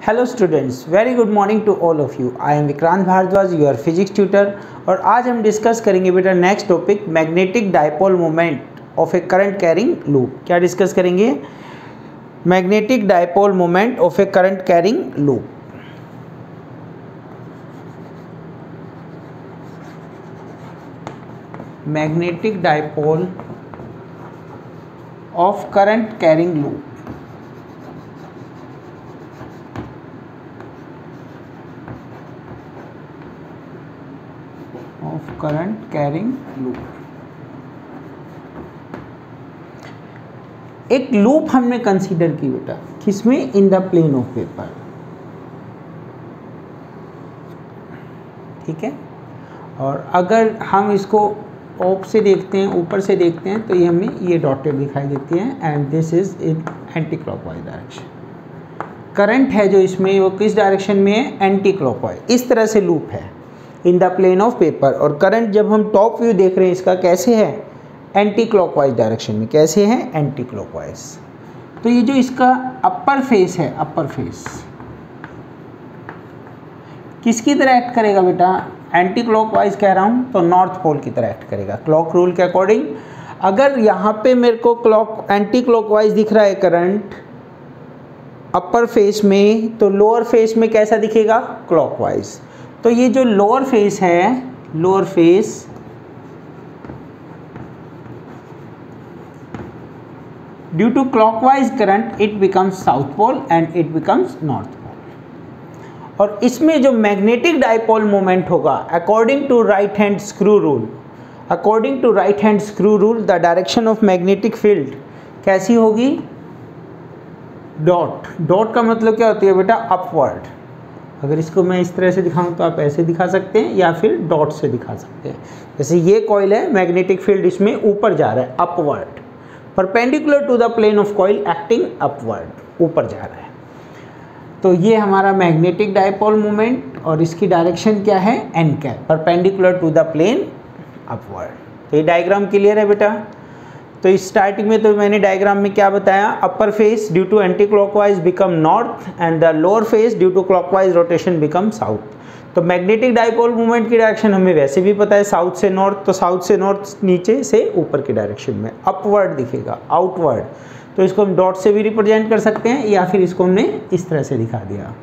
Hello students, very good morning to all of you. I am Vikrant Bhardwaj, your physics tutor. और आज हम discuss करेंगे बेटा next topic, magnetic dipole moment of a current carrying loop. क्या discuss करेंगे? Magnetic dipole moment of a current carrying loop. Magnetic dipole of current carrying loop. Current carrying loop. एक loop हमने consider की बेटा, किसमें? In the plane of paper. ठीक है। और अगर हम इसको ऑफ से देखते हैं, ऊपर से देखते हैं, तो ये हमें ये डॉटेड दिखाई देती है and this is in anti clockwise direction. Current है जो इसमें, वो किस डायरेक्शन में है? Anti clockwise. इस तरह से लूप है in the plane of paper. और करंट जब हम टॉप व्यू देख रहे हैं इसका, कैसे है? एंटी क्लॉकवाइज डायरेक्शन में। कैसे है? Anti clockwise. तो ये जो इसका अपर फेस है, अपर फेस किसकी तरह एक्ट करेगा बेटा? एंटी क्लॉकवाइज कह रहा हूँ तो नॉर्थ पोल की तरह एक्ट करेगा क्लॉक रूल के अकॉर्डिंग। अगर यहाँ पे मेरे को एंटी क्लॉकवाइज दिख रहा है करंट अपर फेस में, तो लोअर फेस में कैसा दिखेगा? क्लॉकवाइज। तो ये जो लोअर फेस है, lower face due to clockwise current it becomes south pole and it becomes north pole. और इसमें जो मैग्नेटिक डायपोल मोमेंट होगा according to right hand screw rule, according to right hand screw rule the direction of magnetic field कैसी होगी? Dot. Dot का मतलब क्या होती है बेटा? अपवर्ड। अगर इसको मैं इस तरह से दिखाऊं तो आप ऐसे दिखा सकते हैं या फिर डॉट से दिखा सकते हैं। जैसे ये कॉइल है, मैग्नेटिक फील्ड इसमें ऊपर जा रहा है, upward, perpendicular to the plane of coil acting upward, ऊपर जा रहा है। तो ये हमारा मैग्नेटिक डायपोल मोमेंट और इसकी डायरेक्शन क्या है? N cap, perpendicular to the plane upward. तो ये डायग्राम क्लियर है बेटा? तो इस स्टार्टिंग में तो मैंने डायग्राम में क्या बताया? Upper face due to anti clockwise become north and the lower face due to clockwise rotation become south. तो मैग्नेटिक डायपोल मूवमेंट की डायरेक्शन हमें वैसे भी पता है, साउथ से नॉर्थ। तो साउथ से नॉर्थ नीचे से ऊपर की डायरेक्शन में अपवर्ड दिखेगा, आउटवर्ड। तो इसको हम डॉट से भी रिप्रेजेंट कर सकते हैं या फिर इसको हमने इस तरह से दिखा दिया।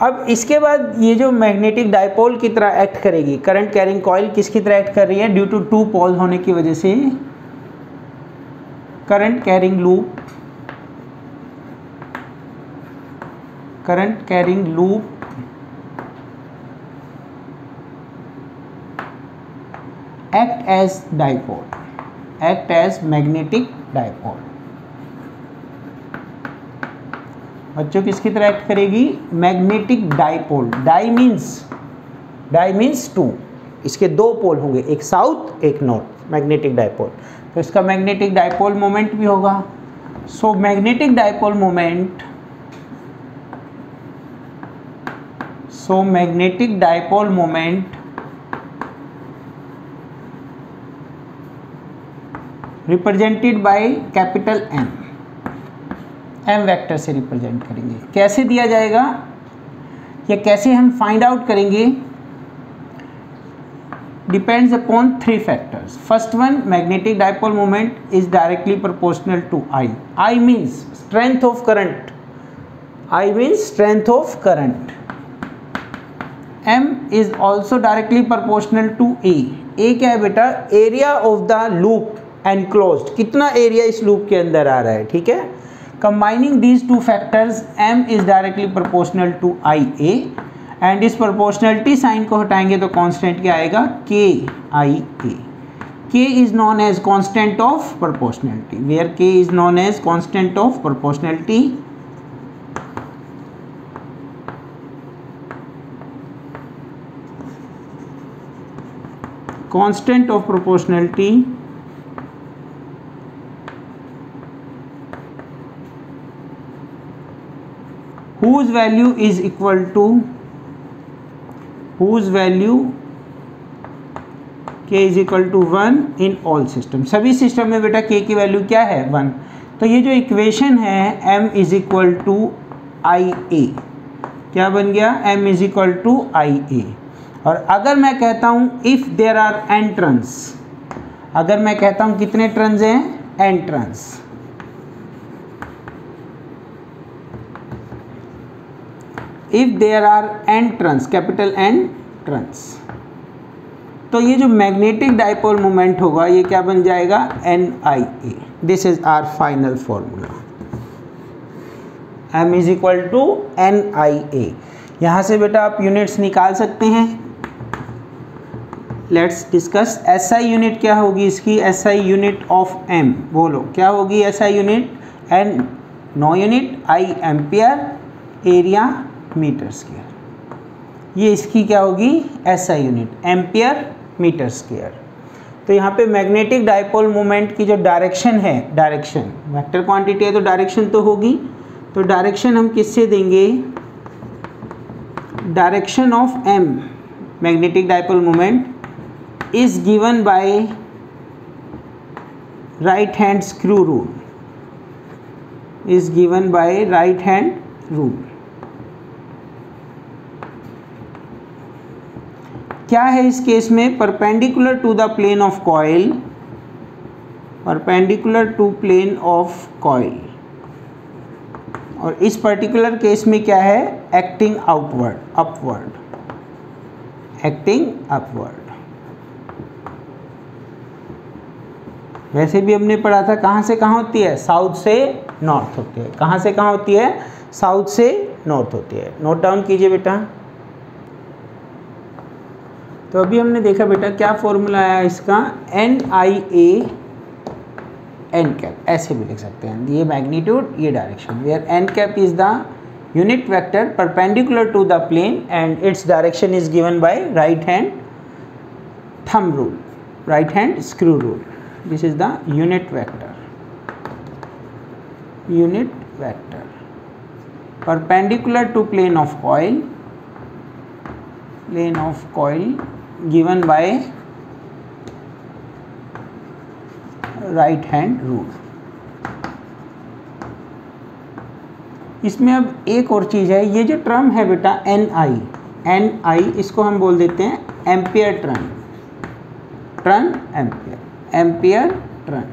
अब इसके बाद ये जो मैग्नेटिक डायपोल की तरह एक्ट करेगी, करंट कैरिंग कॉइल किसकी तरह एक्ट कर रही है? ड्यू टू टू पोल होने की वजह से current carrying loop, current carrying loop act as dipole, act as magnetic dipole. बच्चों किसकी तरह एक्ट करेगी? Magnetic dipole. Di means two. इसके दो पोल होंगे, एक साउथ एक नॉर्थ, मैग्नेटिक डायपोल। तो इसका मैग्नेटिक डायपोल मोमेंट भी होगा। So magnetic dipole moment, so magnetic dipole moment represented by capital M, M vector से रिप्रेजेंट करेंगे। कैसे दिया जाएगा या कैसे हम फाइंड आउट करेंगे? depends upon three factors. First one, magnetic dipole moment is directly proportional to I. I means strength of current. I means strength of current. M is also directly proportional to A. A क्या है बेटा? Area of the loop enclosed. कितना area इस loop के अंदर आ रहा है, ठीक है? Combining these two factors, M is directly proportional to IA. And इस प्रोपोर्शनलिटी साइन को हटाएंगे तो कांस्टेंट क्या आएगा? के I A. K is known as constant of proportionality, where K is known as constant of proportionality. Constant of proportionality whose value is equal to, whose value k is equal to 1 in all system। सभी system में बेटा k की value क्या है? 1। तो ये जो equation है m is equal to I A, क्या बन गया, m is equal to I A. और अगर मैं कहता हूँ if there are n turns, अगर मैं कहता हूँ कितने टर्न्स हैं, n turns, if there are n turns, capital N turns, तो ये जो मैग्नेटिक डाइपोल मोमेंट होगा ये क्या बन जाएगा, NIA। This is our final formula, m is equal to NIA। यहाँ से बेटा आप यूनिट्स निकाल सकते हैं। लेट्स डिस्कस SI यूनिट क्या होगी इसकी, SI यूनिट ऑफ m, बोलो क्या होगी SI unit, N 9 unit, I ampere, area metre square. ये इसकी क्या होगी SI unit, ampere metre square. तो यहाँ पे मैग्नेटिक डाइपोल मोमेंट की जो डायरेक्शन है, डायरेक्शन वेक्टर क्वांटिटी है तो डायरेक्शन तो होगी, तो डायरेक्शन हम किससे देंगे, direction of m magnetic dipole moment is given by right hand screw rule, is given by right hand rule. क्या है इस केस में, perpendicular to the plane of coil, perpendicular to plane of coil, और इस particular case में क्या है, acting outward, upward, acting upward. वैसे भी हमने पढ़ा था कहाँ से कहाँ होती है, साउथ से नॉर्थ होती है, कहाँ से कहाँ होती है, साउथ से नॉर्थ होती है। नोट डाउन कीजिए बेटा। तो अभी हमने देखा बेटा क्या फॉर्मूला आया इसका, NIA n कैप, ऐसे भी लिख सकते हैं, ये मैग्नीट्यूड ये direction, where n cap is the unit vector perpendicular to the plane and its direction is given by right hand thumb rule, right hand screw rule. This is the unit vector, unit vector perpendicular to plane of coil, plane of coil given by right hand rule। इसमें अब एक और चीज़ है, ये जो term है बेटा NI, इसको हम बोल देते हैं ampere turn, turn ampere, ampere turn.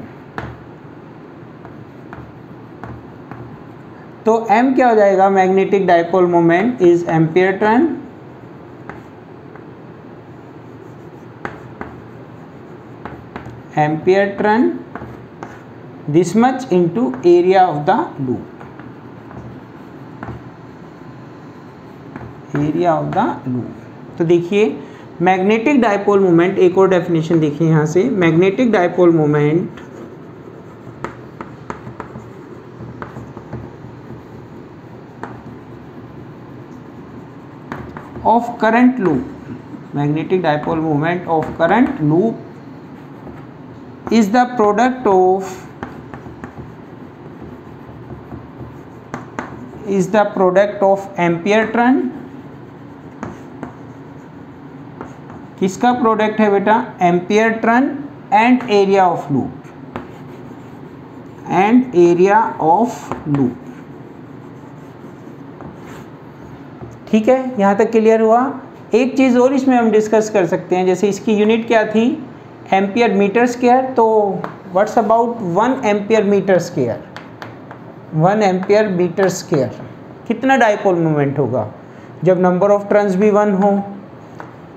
तो M क्या हो जाएगा, magnetic dipole moment is ampere turn, ampere turn this much into area of the loop, area of the loop. तो देखिए मैग्नेटिक डाइपोल मोमेंट, एक और डेफिनेशन देखिए यहाँ से, magnetic dipole moment of current loop, magnetic dipole moment of current loop is the product of ampere turn, किसका product है बेटा, ampere turn and area of loop, and area of loop. ठीक है, यहाँ तक क्लियर हुआ। एक चीज़ और इसमें हम डिस्कस कर सकते हैं, जैसे इसकी यूनिट क्या थी, एम्पियर मीटर स्क्वायर, तो what's about 1 ampere metre square, 1 ampere metre square कितना डाइपोल मोमेंट होगा, जब नंबर ऑफ टर्न्स भी 1 हो,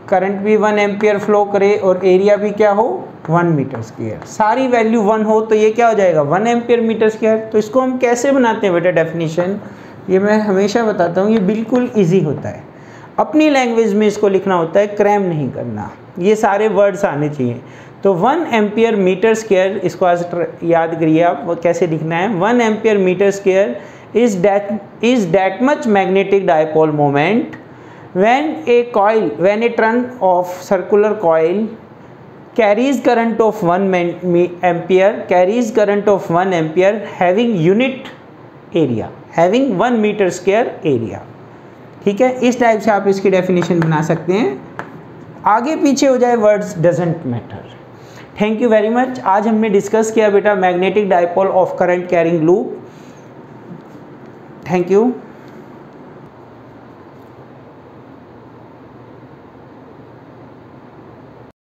करंट भी 1 एम्पियर फ्लो करे और एरिया भी क्या हो 1 मीटर स्क्वायर, सारी वैल्यू 1 हो, तो ये क्या हो जाएगा 1 एम्पियर मीटर स्क्वायर। तो इसको हम कैसे बनाते हैं बेटा डेफिनेशन, ये मैं हमेशा बताता हूँ, ये बिल्कुल ईजी होता है, अपनी लैंग्वेज में इसको लिखना होता है, क्रैम नहीं करना, ये सारे वर्ड्स आने चाहिए। तो 1 एम्पियर मीटर स्क्वायर, इसको आज याद करिए आप कैसे लिखना है, 1 ampere metre square is that much magnetic dipole moment when a turn of circular coil carries current of 1 ampere having unit area, having 1 meter square area। ठीक है, इस टाइप से आप इसकी डेफिनेशन बना सकते हैं, आगे पीछे हो जाए words doesn't matter. Thank you very much. आज हमने डिस्कस किया बेटा magnetic dipole of current carrying loop. Thank you.